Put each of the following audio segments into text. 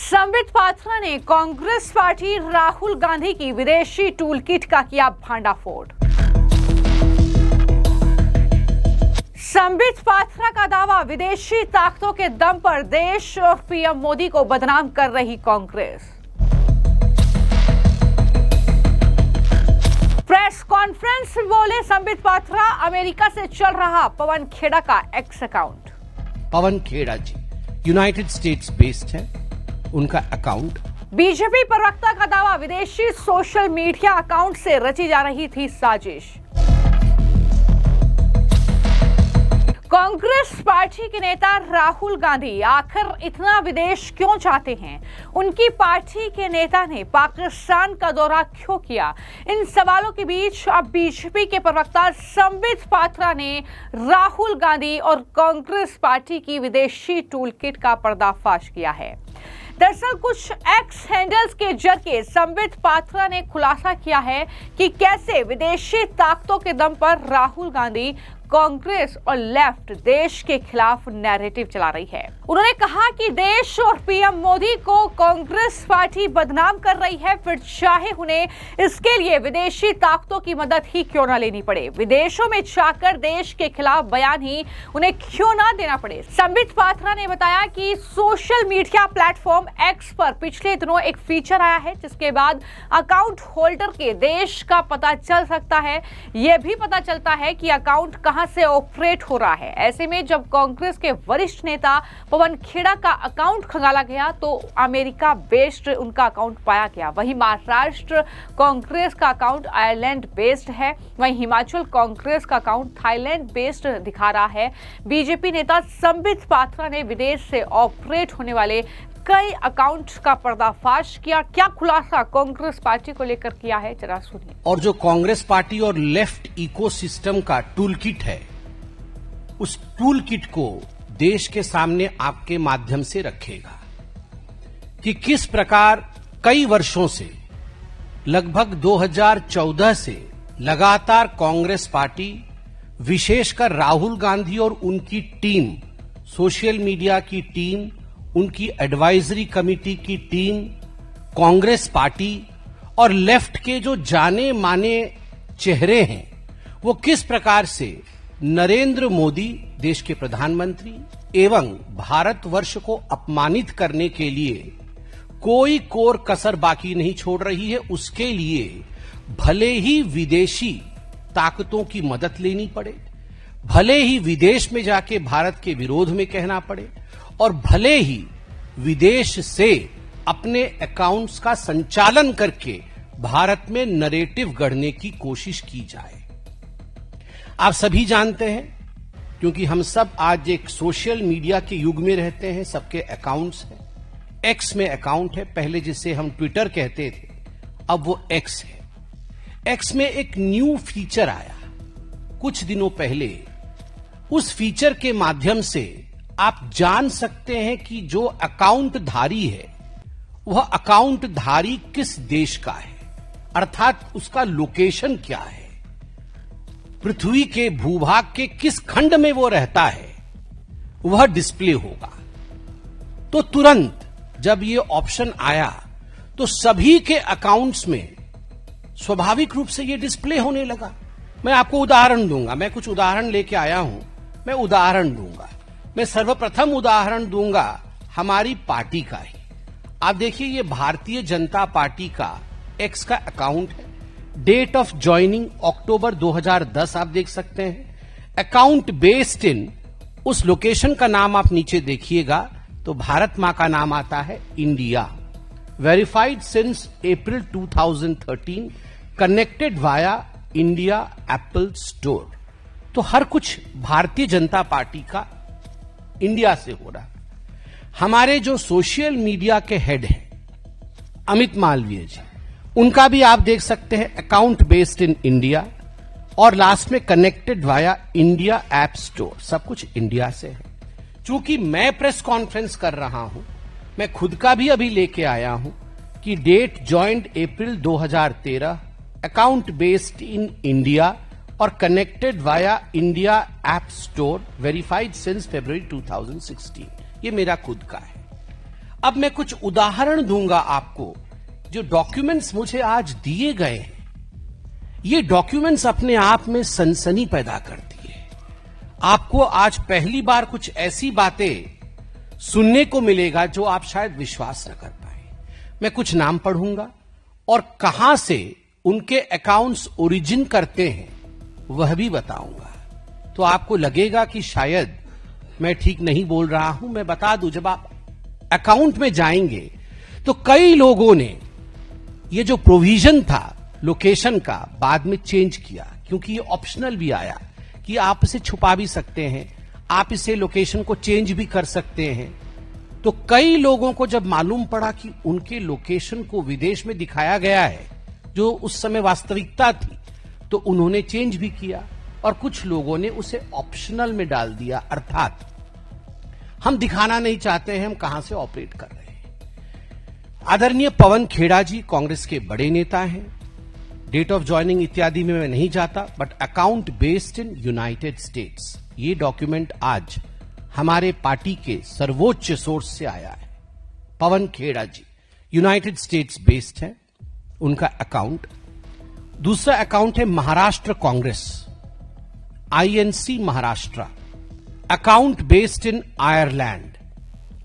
संबित पात्रा ने कांग्रेस पार्टी राहुल गांधी की विदेशी टूलकिट का किया भांडाफोड़। संबित पात्रा का दावा, विदेशी ताकतों के दम पर देश और पीएम मोदी को बदनाम कर रही कांग्रेस। प्रेस कॉन्फ्रेंस में बोले संबित पात्रा, अमेरिका से चल रहा पवन खेड़ा का एक्स अकाउंट। पवन खेड़ा जी यूनाइटेड स्टेट्स बेस्ड है, उनका अकाउंट। बीजेपी प्रवक्ता का दावा, विदेशी सोशल मीडिया अकाउंट से रची जा रही थी साजिश। कांग्रेस पार्टी के नेता राहुल गांधी आखिर इतना विदेश क्यों चाहते हैं? उनकी पार्टी के नेता ने पाकिस्तान का दौरा क्यों किया? इन सवालों के बीच अब बीजेपी के प्रवक्ता संबित पात्रा ने राहुल गांधी और कांग्रेस पार्टी की विदेशी टूलकिट का पर्दाफाश किया है। दरअसल कुछ एक्स हैंडल्स के जरिए संबित पात्रा ने खुलासा किया है कि कैसे विदेशी ताकतों के दम पर राहुल गांधी कांग्रेस और लेफ्ट देश के खिलाफ नैरेटिव चला रही है। उन्होंने कहा कि देश और पीएम मोदी को कांग्रेस पार्टी बदनाम कर रही है, फिर चाहे उन्हें इसके लिए विदेशी ताकतों की मदद ही क्यों ना लेनी पड़े, विदेशों में जाकर देश के खिलाफ बयान ही उन्हें क्यों ना देना पड़े। संबित पात्रा ने बताया कि सोशल मीडिया प्लेटफॉर्म एक्स पर पिछले दिनों एक फीचर आया है, जिसके बाद अकाउंट होल्डर के देश का पता चल सकता है। यह भी पता चलता है कि अकाउंट कहां से ऑपरेट हो रहा है। ऐसे में जब कांग्रेस के वरिष्ठ नेता पवन खेड़ा का अकाउंट खंगाला गया तो अमेरिका बेस्ड उनका अकाउंट पाया गया। वहीं महाराष्ट्र कांग्रेस का अकाउंट आयरलैंड बेस्ड है, वहीं हिमाचल कांग्रेस का अकाउंट थाईलैंड बेस्ड दिखा रहा है। बीजेपी नेता संबित पात्रा ने विदेश से ऑपरेट होने वाले कई अकाउंट का पर्दाफाश किया। क्या खुलासा कांग्रेस पार्टी को लेकर किया है, जरा सुनिए। और जो कांग्रेस पार्टी और लेफ्ट इकोसिस्टम का टूल किट है, उस टूल किट को देश के सामने आपके माध्यम से रखेगा कि किस प्रकार कई वर्षों से, लगभग 2014 से लगातार कांग्रेस पार्टी, विशेषकर राहुल गांधी और उनकी टीम, सोशल मीडिया की टीम, उनकी एडवाइजरी कमेटी की टीम, कांग्रेस पार्टी और लेफ्ट के जो जाने माने चेहरे हैं, वो किस प्रकार से नरेंद्र मोदी, देश के प्रधानमंत्री, एवं भारतवर्ष को अपमानित करने के लिए कोई कोर कसर बाकी नहीं छोड़ रही है। उसके लिए भले ही विदेशी ताकतों की मदद लेनी पड़े, भले ही विदेश में जाके भारत के विरोध में कहना पड़े, और भले ही विदेश से अपने अकाउंट्स का संचालन करके भारत में नरेटिव गढ़ने की कोशिश की जाए। आप सभी जानते हैं, क्योंकि हम सब आज एक सोशल मीडिया के युग में रहते हैं, सबके अकाउंट्स हैं। एक्स में अकाउंट है, पहले जिसे हम ट्विटर कहते थे, अब वो एक्स है। एक्स में एक न्यू फीचर आया कुछ दिनों पहले। उस फीचर के माध्यम से आप जान सकते हैं कि जो अकाउंट धारी है, वह अकाउंट धारी किस देश का है, अर्थात उसका लोकेशन क्या है, पृथ्वी के भूभाग के किस खंड में वो रहता है, वह डिस्प्ले होगा। तो तुरंत जब ये ऑप्शन आया तो सभी के अकाउंट्स में स्वाभाविक रूप से ये डिस्प्ले होने लगा। मैं आपको उदाहरण दूंगा, मैं कुछ उदाहरण लेके आया हूं, मैं उदाहरण दूंगा। मैं सर्वप्रथम उदाहरण दूंगा हमारी पार्टी का ही। आप देखिए, ये भारतीय जनता पार्टी का एक्स का अकाउंट है। डेट ऑफ ज्वाइनिंग अक्टूबर 2010 आप देख सकते हैं। अकाउंट बेस्ड इन, उस लोकेशन का नाम आप नीचे देखिएगा तो भारत मां का नाम आता है, India. Verified since April 2013, connected via India Apple store. तो हर कुछ भारतीय जनता पार्टी का इंडिया से हो रहा। हमारे जो सोशल मीडिया के हेड हैं अमित मालवीय जी, उनका भी आप देख सकते हैं अकाउंट बेस्ड इन इंडिया, और लास्ट में connected via India app store. सब कुछ इंडिया से है। चूंकि मैं प्रेस कॉन्फ्रेंस कर रहा हूं, मैं खुद का भी अभी लेके आया हूं कि date joined April 2013, account based in India और connected via India app store, verified since February 2016। ये मेरा खुद का है। अब मैं कुछ उदाहरण दूंगा आपको। जो डॉक्यूमेंट्स मुझे आज दिए गए हैं, ये डॉक्यूमेंट्स अपने आप में सनसनी पैदा करती है। आपको आज पहली बार कुछ ऐसी बातें सुनने को मिलेगा जो आप शायद विश्वास न कर पाए। मैं कुछ नाम पढ़ूंगा और कहां से उनके अकाउंट्स ओरिजिन करते हैं वह भी बताऊंगा। तो आपको लगेगा कि शायद मैं ठीक नहीं बोल रहा हूं। मैं बता दूं, जब आप अकाउंट में जाएंगे तो कई लोगों ने ये जो प्रोविजन था लोकेशन का बाद में चेंज किया, क्योंकि ये ऑप्शनल भी आया कि आप इसे छुपा भी सकते हैं, आप इसे लोकेशन को चेंज भी कर सकते हैं। तो कई लोगों को जब मालूम पड़ा कि उनके लोकेशन को विदेश में दिखाया गया है जो उस समय वास्तविकता थी, तो उन्होंने चेंज भी किया और कुछ लोगों ने उसे ऑप्शनल में डाल दिया, अर्थात हम दिखाना नहीं चाहते हैं हम कहां से ऑपरेट कर रहे हैं। आदरणीय पवन खेड़ा जी कांग्रेस के बड़े नेता हैं। डेट ऑफ ज्वाइनिंग इत्यादि में मैं नहीं जाता, but account based in United states, ये डॉक्यूमेंट आज हमारे पार्टी के सर्वोच्च सोर्स से आया है। पवन खेड़ा जी यूनाइटेड स्टेट्स बेस्ड है उनका अकाउंट। दूसरा अकाउंट है Maharashtra Congress, INC Maharashtra, account based इन आयरलैंड,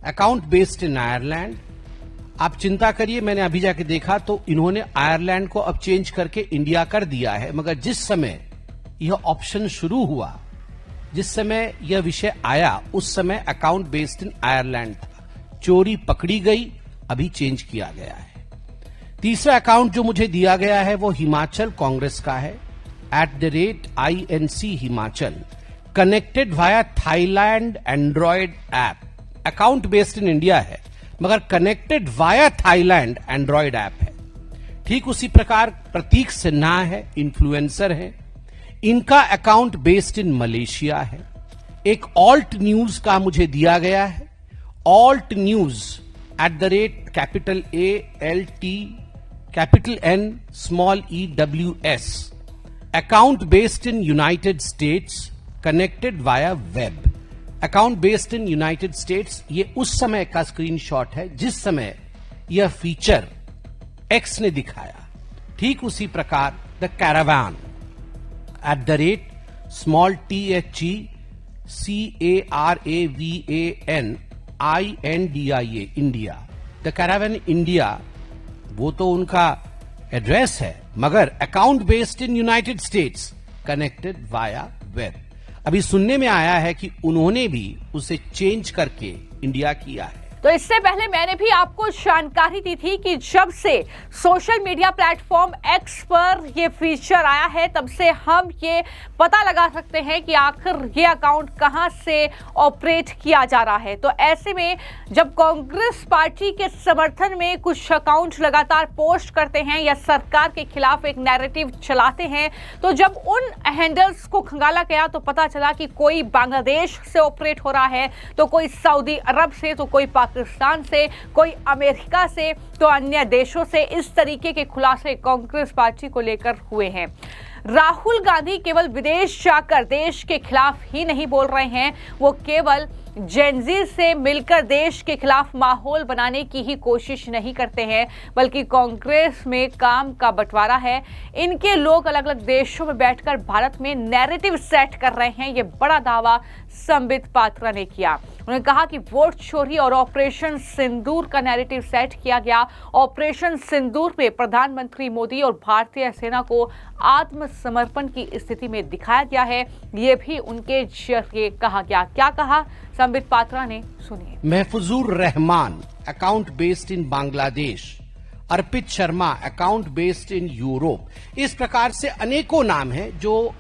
अकाउंट बेस्ड इन आयरलैंड। आप चिंता करिए, मैंने अभी जाके देखा तो इन्होंने आयरलैंड को अब चेंज करके इंडिया कर दिया है, मगर जिस समय यह ऑप्शन शुरू हुआ, जिस समय यह विषय आया, उस समय अकाउंट बेस्ड इन आयरलैंड था। चोरी पकड़ी गई, अभी चेंज किया गया है। तीसरा अकाउंट जो मुझे दिया गया है वो हिमाचल कांग्रेस का है, @INC Himachal, connected via Thailand Android app. Account based in India है मगर connected via Thailand Android app है। ठीक उसी प्रकार प्रतीक सिन्हा है, इन्फ्लुएंसर है, इनका अकाउंट बेस्ड इन मलेशिया है। एक ऑल्ट न्यूज का मुझे दिया गया है, alt news @capital ALT capital N small EWS, account based in United states, connected via web. Account based in United states, ये उस समय का स्क्रीनशॉट है जिस समय यह फीचर X ने दिखाया। ठीक उसी प्रकार the caravan @small THE CARAVAN INDIA India. The caravan India वो तो उनका एड्रेस है, मगर account based in United states, connected via web. अभी सुनने में आया है कि उन्होंने भी उसे चेंज करके इंडिया किया है। तो इससे पहले मैंने भी आपको जानकारी दी थी कि जब से सोशल मीडिया प्लेटफॉर्म X पर ये फीचर आया है, तब से हम ये पता लगा सकते हैं कि आखिर ये अकाउंट कहां से ऑपरेट किया जा रहा है। तो ऐसे में जब कांग्रेस पार्टी के समर्थन में कुछ अकाउंट लगातार पोस्ट करते हैं या सरकार के खिलाफ एक नैरेटिव चलाते हैं, तो जब उन हैंडल्स को खंगाला गया तो पता चला कि कोई बांग्लादेश से ऑपरेट हो रहा है, तो कोई सऊदी अरब से, तो कोई पाकिस्तान से, कोई अमेरिका से, तो अन्य देशों से। इस तरीके के खुलासे कांग्रेस पार्टी को लेकर हुए हैं। राहुल गांधी केवल विदेश जाकर देश के खिलाफ ही नहीं बोल रहे हैं, वो केवल जेनजी से मिलकर देश के खिलाफ माहौल बनाने की ही कोशिश नहीं करते हैं, बल्कि कांग्रेस में काम का बंटवारा है। इनके लोग अलग अलग देशों में बैठकर भारत में नैरेटिव सेट कर रहे हैं, ये बड़ा दावा संबित पात्रा ने किया। उन्होंने कहा कि वोट चोरी और ऑपरेशन सिंदूर का नैरेटिव सेट किया गया। ऑपरेशन सिंदूर में प्रधानमंत्री मोदी और भारतीय सेना को आत्मसमर्पण की स्थिति में दिखाया गया है, ये भी उनके जरिए कहा गया। क्या कहा संबित पात्रा ने, सुनिए। Mahfuzur Rahman account based in Bangladesh, Arpit Sharma account based in Europe. इस प्रकार से अनेकों नाम हैं जो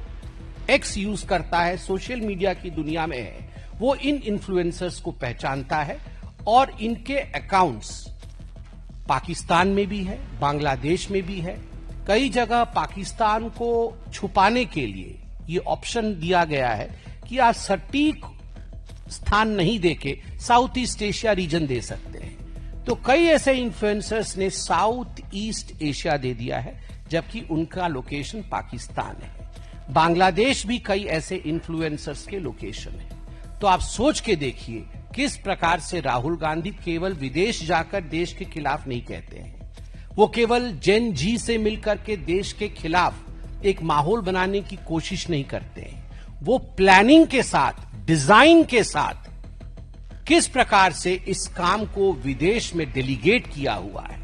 X यूज करता है, सोशल मीडिया की दुनिया में है, वो इन इन्फ्लुएंसर्स को पहचानता है और इनके अकाउंट्स पाकिस्तान में भी है, बांग्लादेश में भी है। कई जगह पाकिस्तान को छुपाने के लिए ये ऑप्शन दिया गया है कि आप सटीक स्थान नहीं देके साउथ ईस्ट एशिया रीजन दे सकते हैं। तो कई ऐसे इन्फ्लुएंसर्स ने साउथ ईस्ट एशिया दे दिया है, जबकि उनका लोकेशन पाकिस्तान है। बांग्लादेश भी कई ऐसे इन्फ्लुएंसर्स के लोकेशन है। तो आप सोच के देखिए किस प्रकार से राहुल गांधी केवल विदेश जाकर देश के खिलाफ नहीं कहते हैं, वो केवल जेन जी से मिलकर के देश के खिलाफ एक माहौल बनाने की कोशिश नहीं करते हैं, वो प्लानिंग के साथ, डिजाइन के साथ किस प्रकार से इस काम को विदेश में डेलीगेट किया हुआ है,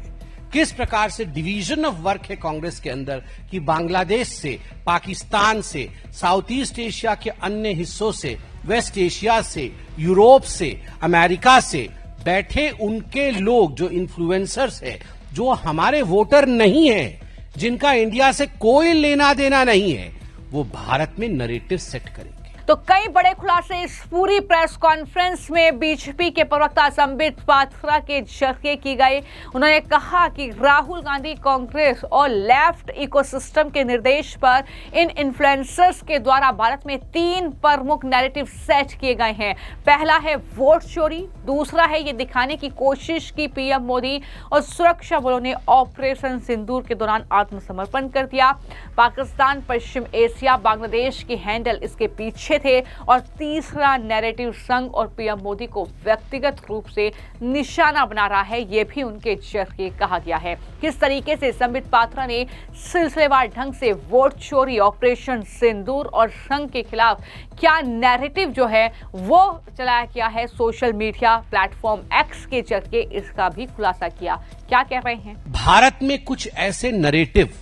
किस प्रकार से डिवीजन ऑफ वर्क है कांग्रेस के अंदर कि बांग्लादेश से, पाकिस्तान से, साउथ ईस्ट एशिया के अन्य हिस्सों से, वेस्ट एशिया से, यूरोप से, अमेरिका से बैठे उनके लोग जो इन्फ्लुएंसर्स है, जो हमारे वोटर नहीं है, जिनका इंडिया से कोई लेना देना नहीं है, वो भारत में नैरेटिव सेट करेंगे। तो कई बड़े खुलासे इस पूरी प्रेस कॉन्फ्रेंस में बीजेपी के प्रवक्ता संबित पात्रा के जरिए की गई। उन्होंने कहा कि राहुल गांधी कांग्रेस और लेफ्ट इकोसिस्टम के निर्देश पर इन इन्फ्लुएंसर्स के द्वारा भारत में 3 प्रमुख नैरेटिव सेट किए गए हैं। पहला है वोट चोरी, दूसरा है ये दिखाने की कोशिश की पीएम मोदी और सुरक्षा बलों ने ऑपरेशन सिंदूर के दौरान आत्मसमर्पण कर दिया। पाकिस्तान, पश्चिम एशिया, बांग्लादेश के हैंडल इसके पीछे थे। और तीसरा नैरेटिव संघ और पीएम मोदी को व्यक्तिगत रूप से निशाना बना रहा है, यह भी उनके जरिए कहा गया है। किस तरीके से संबित पात्रा ने सिलसिलेवार ढंग से वोट चोरी, ऑपरेशन सिंदूर और संघ के खिलाफ क्या नैरेटिव जो है वो चलाया गया है सोशल मीडिया प्लेटफॉर्म एक्स के जरिए, इसका भी खुलासा किया। क्या कह रहे हैं? भारत में कुछ ऐसे नैरेटिव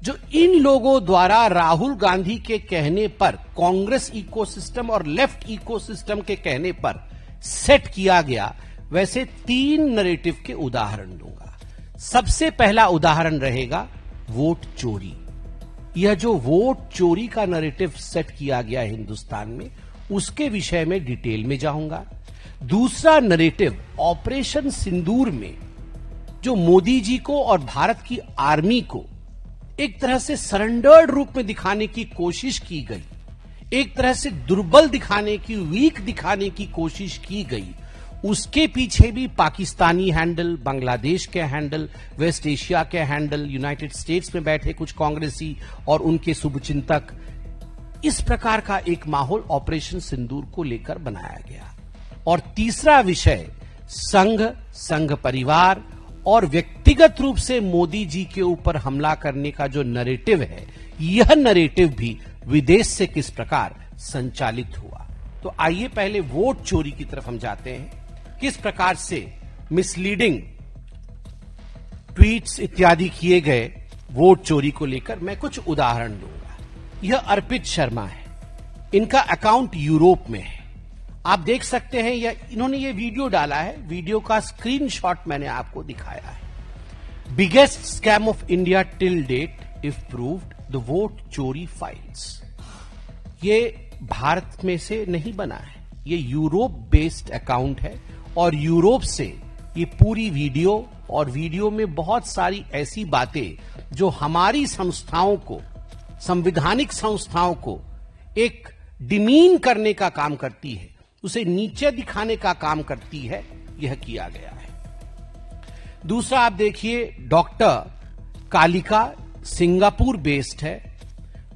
जो इन लोगों द्वारा राहुल गांधी के कहने पर, कांग्रेस इकोसिस्टम और लेफ्ट इकोसिस्टम के कहने पर सेट किया गया, वैसे 3 नैरेटिव के उदाहरण दूंगा। सबसे पहला उदाहरण रहेगा वोट चोरी। यह जो वोट चोरी का नैरेटिव सेट किया गया हिंदुस्तान में, उसके विषय में डिटेल में जाऊंगा। दूसरा नैरेटिव ऑपरेशन सिंदूर में जो मोदी जी को और भारत की आर्मी को एक तरह से सरेंडर्ड रूप में दिखाने की कोशिश की गई, एक तरह से दुर्बल दिखाने की, वीक दिखाने की कोशिश की गई, उसके पीछे भी पाकिस्तानी हैंडल, बांग्लादेश के हैंडल, वेस्ट एशिया के हैंडल, यूनाइटेड स्टेट्स में बैठे कुछ कांग्रेसी और उनके शुभचिंतक, इस प्रकार का एक माहौल ऑपरेशन सिंदूर को लेकर बनाया गया। और तीसरा विषय संघ परिवार और व्यक्तिगत रूप से मोदी जी के ऊपर हमला करने का जो नैरेटिव है, यह नैरेटिव भी विदेश से किस प्रकार संचालित हुआ। तो आइए पहले वोट चोरी की तरफ हम जाते हैं। किस प्रकार से मिसलीडिंग ट्वीट्स इत्यादि किए गए वोट चोरी को लेकर, मैं कुछ उदाहरण दूंगा। यह अर्पित शर्मा है, इनका अकाउंट यूरोप में है, आप देख सकते हैं। इन्होंने ये वीडियो डाला है, वीडियो का स्क्रीनशॉट मैंने आपको दिखाया है। Biggest scam of India till date if proved, the vote चोरी फाइल्स। ये भारत में से नहीं बना है, ये यूरोप बेस्ड अकाउंट है और यूरोप से ये पूरी वीडियो, और वीडियो में बहुत सारी ऐसी बातें जो हमारी संस्थाओं को, संवैधानिक संस्थाओं को एक डिमीन करने का काम करती है, उसे नीचे दिखाने का काम करती है, यह किया गया है। दूसरा आप देखिए, डॉक्टर कालिका सिंगापुर बेस्ड है।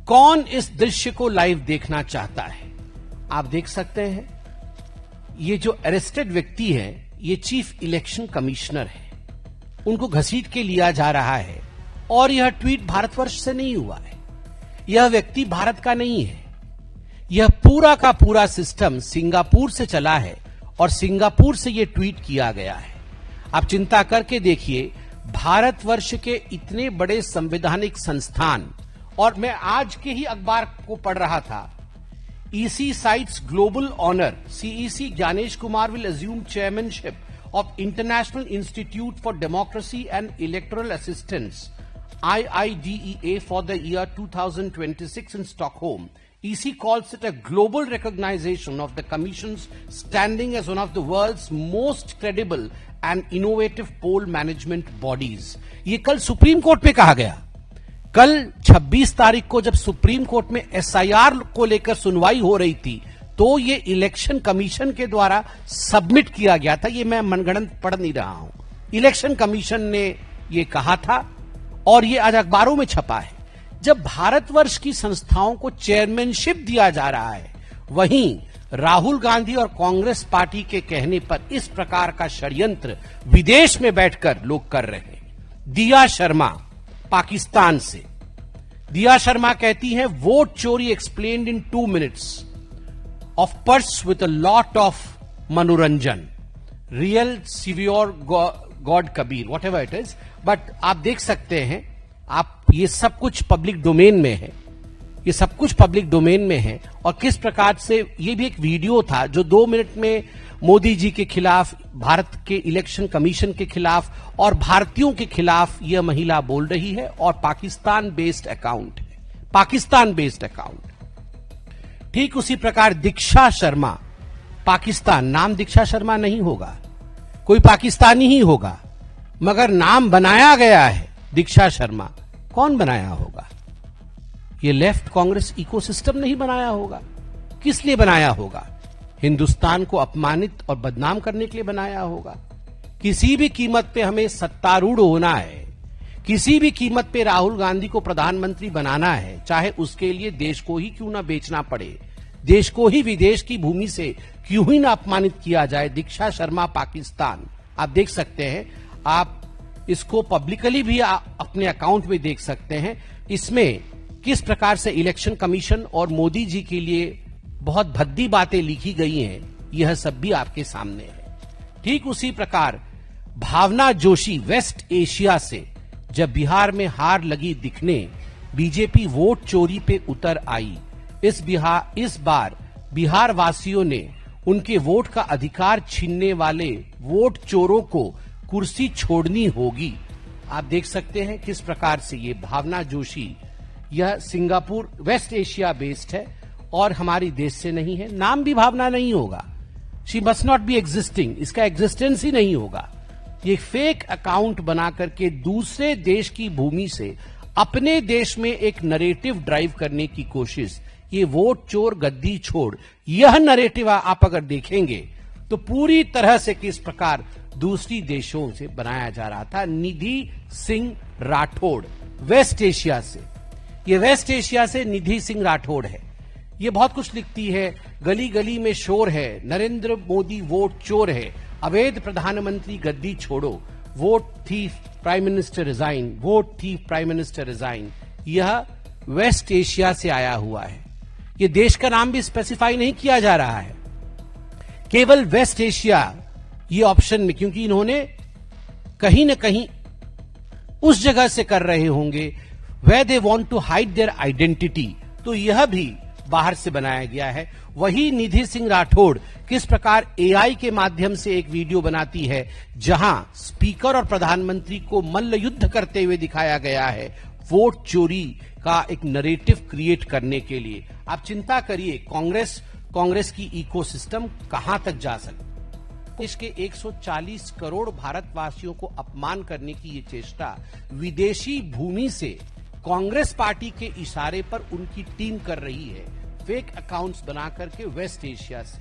कौन इस दृश्य को लाइव देखना चाहता है? आप देख सकते हैं, ये जो अरेस्टेड व्यक्ति है, ये चीफ इलेक्शन कमिश्नर है, उनको घसीट के लिया जा रहा है। और यह ट्वीट भारतवर्ष से नहीं हुआ है, यह व्यक्ति भारत का नहीं है, यह पूरा का पूरा सिस्टम सिंगापुर से चला है और सिंगापुर से यह ट्वीट किया गया है। आप चिंता करके देखिए, भारतवर्ष के इतने बड़े संवैधानिक संस्थान, और मैं आज के ही अखबार को पढ़ रहा था, EC cites global honour, CEC Gyanesh Kumar will assume chairmanship of international institute for democracy and electoral assistance IIDEA for the year 2026 in Stockholm. EC calls it a global recognition of the Commission's standing as one of the world's most credible and innovative poll management bodies. ये कल supreme court में कहा गया। कल 26 तारीख को जब supreme court में SIR को लेकर सुनवाई हो रही थी, तो ये इलेक्शन कमीशन के द्वारा सबमिट किया गया था। ये मैं मनगढ़ंत पढ़ नहीं रहा हूं, इलेक्शन कमीशन ने ये कहा था और ये आज अखबारों में छपा है। जब भारतवर्ष की संस्थाओं को चेयरमैनशिप दिया जा रहा है, वहीं राहुल गांधी और कांग्रेस पार्टी के कहने पर इस प्रकार का षड्यंत्र विदेश में बैठकर लोग कर रहे हैं। दिया शर्मा पाकिस्तान से, दिया शर्मा कहती हैं वोट चोरी explained in 2 minutes of purse with a lot of मनोरंजन, real saviour god Kabir, whatever it is. But आप देख सकते हैं, आप ये सब कुछ पब्लिक डोमेन में है, ये सब कुछ पब्लिक डोमेन में है। और किस प्रकार से ये भी एक वीडियो था जो 2 मिनट में मोदी जी के खिलाफ, भारत के इलेक्शन कमीशन के खिलाफ और भारतीयों के खिलाफ यह महिला बोल रही है, और पाकिस्तान बेस्ड अकाउंट है, पाकिस्तान बेस्ड अकाउंट। ठीक उसी प्रकार दीक्षा शर्मा, पाकिस्तान, नाम दीक्षा शर्मा नहीं होगा, कोई पाकिस्तानी ही होगा, मगर नाम बनाया गया है दीक्षा शर्मा। कौन बनाया होगा? ये लेफ्ट कांग्रेस इकोसिस्टम नहीं बनाया होगा। किस लिए बनाया होगा? हिंदुस्तान को अपमानित और बदनाम करने के लिए बनाया होगा। किसी भी कीमत पे हमें सत्तारूढ़ होना है, किसी भी कीमत पे राहुल गांधी को प्रधानमंत्री बनाना है, चाहे उसके लिए देश को ही क्यों ना बेचना पड़े, देश को ही विदेश की भूमि से क्यों ही ना अपमानित किया जाए। दीक्षा शर्मा पाकिस्तान, आप देख सकते हैं, आप इसको पब्लिकली भी अपने अकाउंट में देख सकते हैं। इसमें किस प्रकार से इलेक्शन कमीशन और मोदी जी के लिए बहुत भद्दी बातें लिखी गई हैं, यह सब भी आपके सामने है। ठीक उसी प्रकार भावना जोशी वेस्ट एशिया से, जब बिहार में हार लगी दिखने, बीजेपी वोट चोरी पे उतर आई। इस बार बिहार वासियों ने उनके वोट का अधिकार छीनने वाले वोट चोरों को कुर्सी छोड़नी होगी। आप देख सकते हैं किस प्रकार से ये भावना जोशी, यह सिंगापुर वेस्ट एशिया बेस्ड है और हमारी देश से नहीं है, नाम भी भावना नहीं होगा। She must not be existing, इसका एग्जिस्टेंस ही नहीं होगा। ये फेक अकाउंट बना करके दूसरे देश की भूमि से अपने देश में एक नरेटिव ड्राइव करने की कोशिश, ये वोट चोर गद्दी छोड़, यह नरेटिव आप अगर देखेंगे तो पूरी तरह से किस प्रकार दूसरी देशों से बनाया जा रहा था। निधि सिंह राठौड़ वेस्ट एशिया से, ये वेस्ट एशिया से निधि सिंह राठौड़ है, ये बहुत कुछ लिखती है। गली गली में शोर है, नरेंद्र मोदी वोट चोर है, अवैध प्रधानमंत्री गद्दी छोड़ो, vote thief prime minister resign, vote thief prime minister resign. यह वेस्ट एशिया से आया हुआ है। ये देश का नाम भी स्पेसिफाई नहीं किया जा रहा है, केवल वेस्ट एशिया ये ऑप्शन में, क्योंकि इन्होंने कहीं न कहीं उस जगह से कर रहे होंगे where they want to hide their identity, तो यह भी बाहर से बनाया गया है। वही निधि सिंह राठौड़ किस प्रकार एआई के माध्यम से एक वीडियो बनाती है जहां स्पीकर और प्रधानमंत्री को मल्ल युद्ध करते हुए दिखाया गया है, वोट चोरी का एक नरेटिव क्रिएट करने के लिए। आप चिंता करिए कांग्रेस की इकोसिस्टम कहां तक जा सकती। देश के 140 करोड़ भारतवासियों को अपमान करने की ये चेष्टा विदेशी भूमि से कांग्रेस पार्टी के इशारे पर उनकी टीम कर रही है, फेक अकाउंट्स बना करके वेस्ट एशिया से।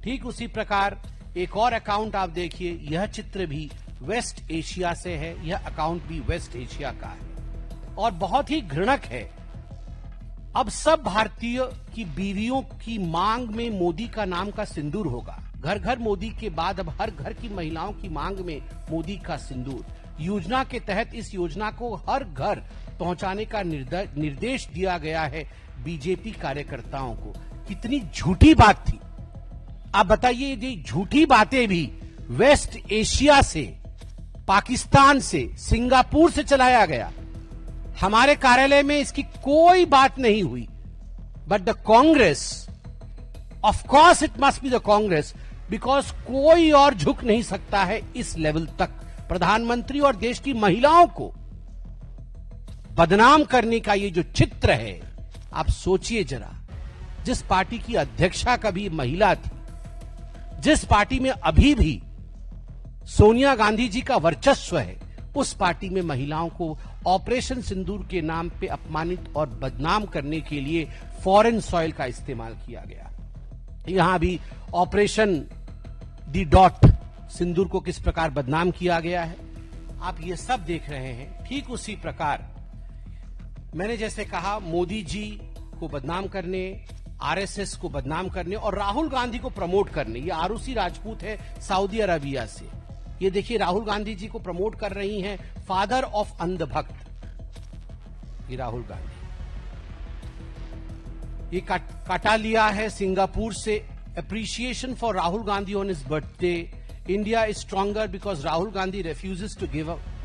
ठीक उसी प्रकार एक और अकाउंट आप देखिए, यह चित्र भी वेस्ट एशिया से है, यह अकाउंट भी वेस्ट एशिया का है और बहुत ही घृणक है। अब सब भारतीय की बीवियों की मांग में मोदी का नाम का सिंदूर होगा। घर घर मोदी के बाद अब हर घर की महिलाओं की मांग में मोदी का सिंदूर। योजना के तहत इस योजना को हर घर पहुंचाने का निर्देश दिया गया है बीजेपी कार्यकर्ताओं को। कितनी झूठी बात थी, आप बताइए। ये झूठी बातें भी वेस्ट एशिया से, पाकिस्तान से, सिंगापुर से चलाया गया। हमारे कार्यालय में इसकी कोई बात नहीं हुई, but the Congress, of course it must be the Congress, because कोई और झुक नहीं सकता है इस लेवल तक। प्रधानमंत्री और देश की महिलाओं को बदनाम करने का ये जो चित्र है, आप सोचिए जरा। जिस पार्टी की अध्यक्षा कभी महिला थी, जिस पार्टी में अभी भी सोनिया गांधी जी का वर्चस्व है, उस पार्टी में महिलाओं को ऑपरेशन सिंदूर के नाम पे अपमानित और बदनाम करने के लिए फॉरेन सॉइल का इस्तेमाल किया गया। यहां भी ऑपरेशन दी डॉट सिंदूर को किस प्रकार बदनाम किया गया है, आप ये सब देख रहे हैं। ठीक उसी प्रकार मैंने जैसे कहा, मोदी जी को बदनाम करने, आरएसएस को बदनाम करने और राहुल गांधी को प्रमोट करने। ये आरुषि राजपूत है सऊदी अरेबिया से। ये देखिए राहुल गांधी जी को प्रमोट कर रही हैं फादर ऑफ अंधभक्त, ये राहुल गांधी। ये काटा लिया है सिंगापुर से। Appreciation for Rahul Gandhi on his birthday. India is stronger because Rahul Gandhi refuses to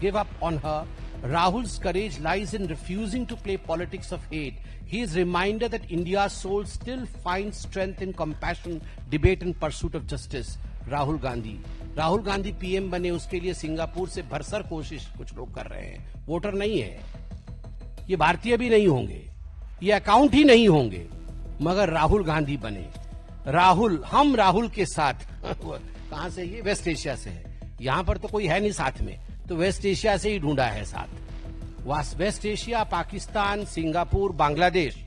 give up on her. Rahul's courage lies in refusing to play politics of hate. He is reminded that India's soul still finds strength in compassion, debate and pursuit of justice. Rahul Gandhi PM बने, उसके लिए Singapore से भरसर कोशिश कुछ लोग कर रहे हैं। वोटर नहीं है, ये भारतीय भी नहीं होंगे, ये अकाउंट ही नहीं होंगे, मगर राहुल गांधी बने। हम राहुल के साथ कहां से? ये वेस्ट एशिया से है। यहां पर तो कोई है नहीं साथ में, तो वेस्ट एशिया से ही ढूंढा है साथ। West Asia, Pakistan, Singapore, Bangladesh,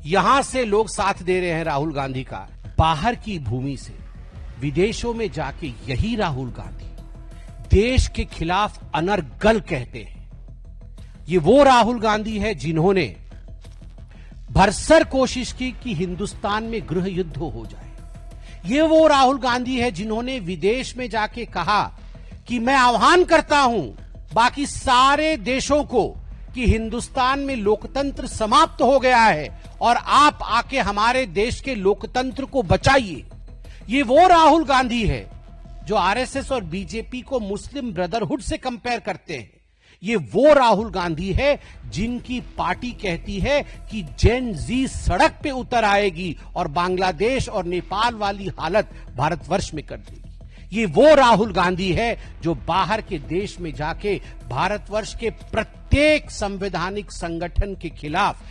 यहां से लोग साथ दे रहे हैं राहुल गांधी का। बाहर की भूमि से विदेशों में जाके यही राहुल गांधी देश के खिलाफ अनर्गल कहते हैं। ये वो राहुल गांधी है जिन्होंने भरसर कोशिश की कि हिंदुस्तान में गृह युद्ध हो जाए। ये वो राहुल गांधी है जिन्होंने विदेश में जाके कहा कि मैं आह्वान करता हूं बाकी सारे देशों को कि हिंदुस्तान में लोकतंत्र समाप्त हो गया है और आप आके हमारे देश के लोकतंत्र को बचाइए। ये वो राहुल गांधी है जो आरएसएस और बीजेपी को मुस्लिम ब्रदरहुड से कंपेयर करते हैं। ये वो राहुल गांधी है जिनकी पार्टी कहती है कि जेन जी सड़क पे उतर आएगी और बांग्लादेश और नेपाल वाली हालत भारतवर्ष में कर देगी। ये वो राहुल गांधी है जो बाहर के देश में जाके भारतवर्ष के प्रत्येक संवैधानिक संगठन के खिलाफ,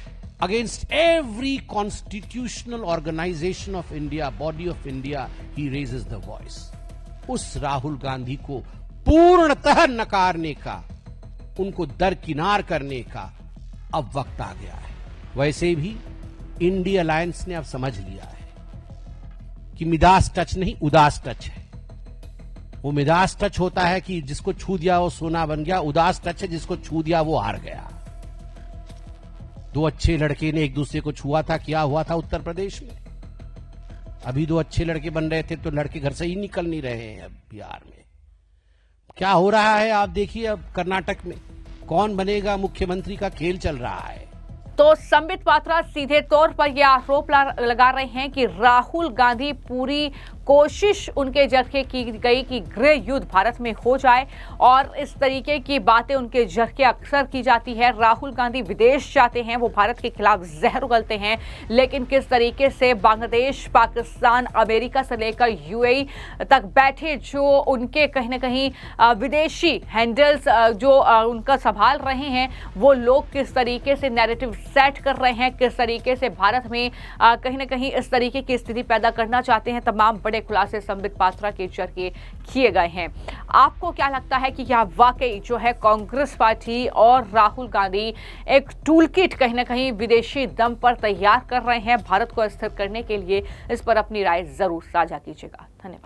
against every constitutional organisation of India, body of India, he raises the voice. उस राहुल गांधी को पूर्णतः नकारने का, उनको दरकिनार करने का अब वक्त आ गया है। वैसे भी इंडिया अलायंस ने अब समझ लिया है कि मिदास टच नहीं, उदास टच है। वो मिदास टच होता है कि जिसको छू दिया वो सोना बन गया, उदास टच है जिसको छू दिया वो हार गया। दो अच्छे लड़के ने एक दूसरे को छुआ था, क्या हुआ था उत्तर प्रदेश में? अभी दो अच्छे लड़के बन रहे थे तो लड़के घर से ही निकल नहीं रहे हैं। अब बिहार में क्या हो रहा है आप देखिए। अब कर्नाटक में कौन बनेगा मुख्यमंत्री का खेल चल रहा है। तो संबित पात्रा सीधे तौर पर यह आरोप लगा रहे हैं कि राहुल गांधी पूरी कोशिश उनके जरिए की गई कि गृह युद्ध भारत में हो जाए और इस तरीके की बातें उनके जरिए अक्सर की जाती है। राहुल गांधी विदेश जाते हैं, वो भारत के खिलाफ जहर उगलते हैं, लेकिन किस तरीके से बांग्लादेश, पाकिस्तान, अमेरिका से लेकर यूएई तक बैठे जो उनके कहीं ना कहीं विदेशी हैंडल्स जो उनका संभाल रहे हैं, वो लोग किस तरीके से नैरेटिव सेट कर रहे हैं, किस तरीके से भारत में कहीं ना कहीं इस तरीके की स्थिति पैदा करना चाहते हैं, तमाम बड़े खुलासे संबित पात्रा के जरिए किए गए हैं। आपको क्या लगता है कि क्या वाकई जो है कांग्रेस पार्टी और राहुल गांधी एक टूलकिट कहीं ना कहीं विदेशी दम पर तैयार कर रहे हैं भारत को अस्थिर करने के लिए? इस पर अपनी राय जरूर साझा कीजिएगा। धन्यवाद।